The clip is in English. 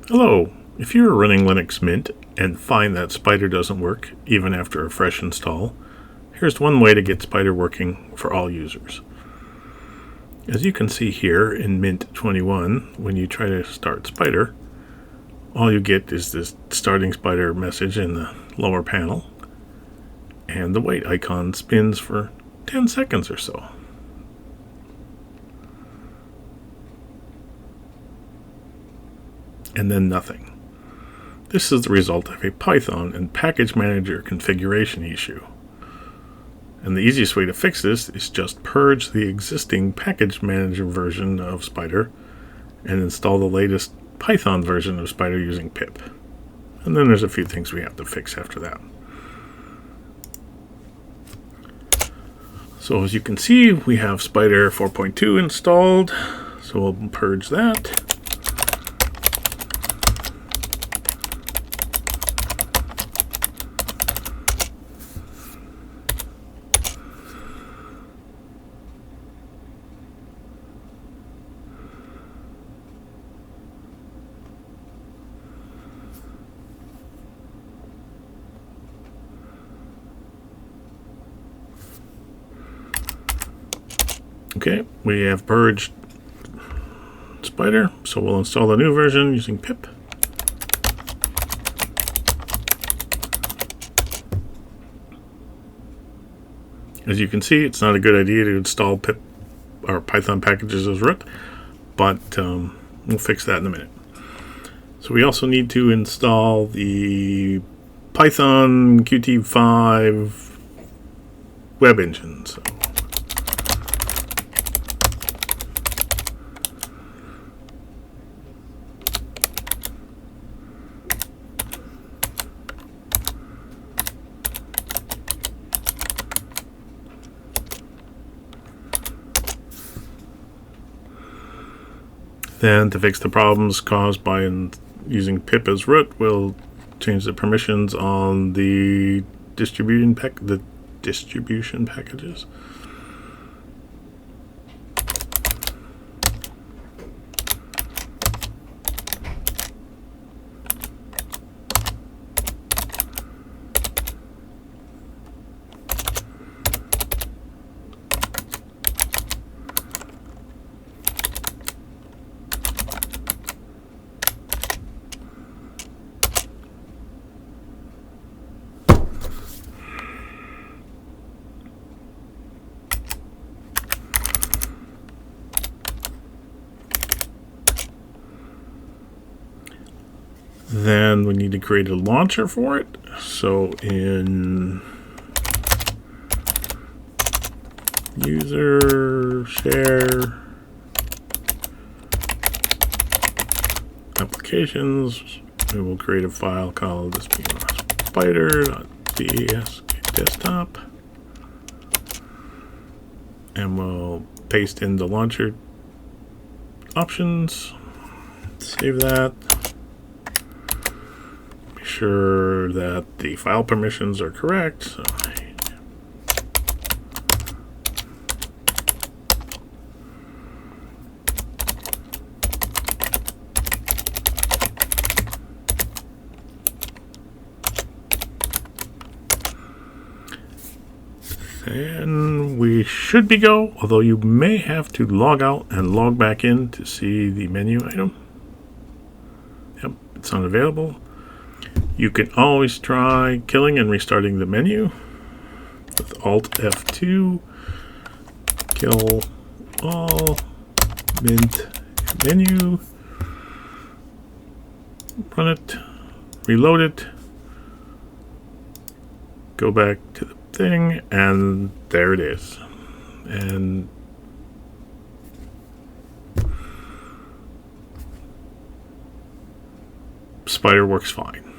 Hello, if you're running Linux Mint and find that Spyder doesn't work even after a fresh install, here's one way to get Spyder working for all users. As you can see here in Mint 21, when you try to start Spyder, all you get is this starting Spyder message in the lower panel, and the wait icon spins for 10 seconds or so. And then nothing. This is the result of a Python and package manager configuration issue. And the easiest way to fix this is just purge the existing package manager version of Spyder and install the latest Python version of Spyder using pip. And then there's a few things we have to fix after that. So as you can see, we have Spyder 4.2 installed, so we'll purge that. Okay, we have purged Spyder, so we'll install the new version using pip. As you can see, it's not a good idea to install pip or Python packages as root, but we'll fix that in a minute. So we also need to install the Python Qt5 web engine. So then, to fix the problems caused by using pip as root, we'll change the permissions on the distribution packages. Then we need to create a launcher for it. So in user share applications, we will create a file called spyder.svg and we'll paste in the launcher options, save that. Sure that the file permissions are correct. So then we should be go, although you may have to log out and log back in to see the menu item. Yep, it's unavailable. You can always try killing and restarting the menu with Alt F2, kill all Mint menu, run it, reload it, go back to the thing, and there it is. And Spyder works fine.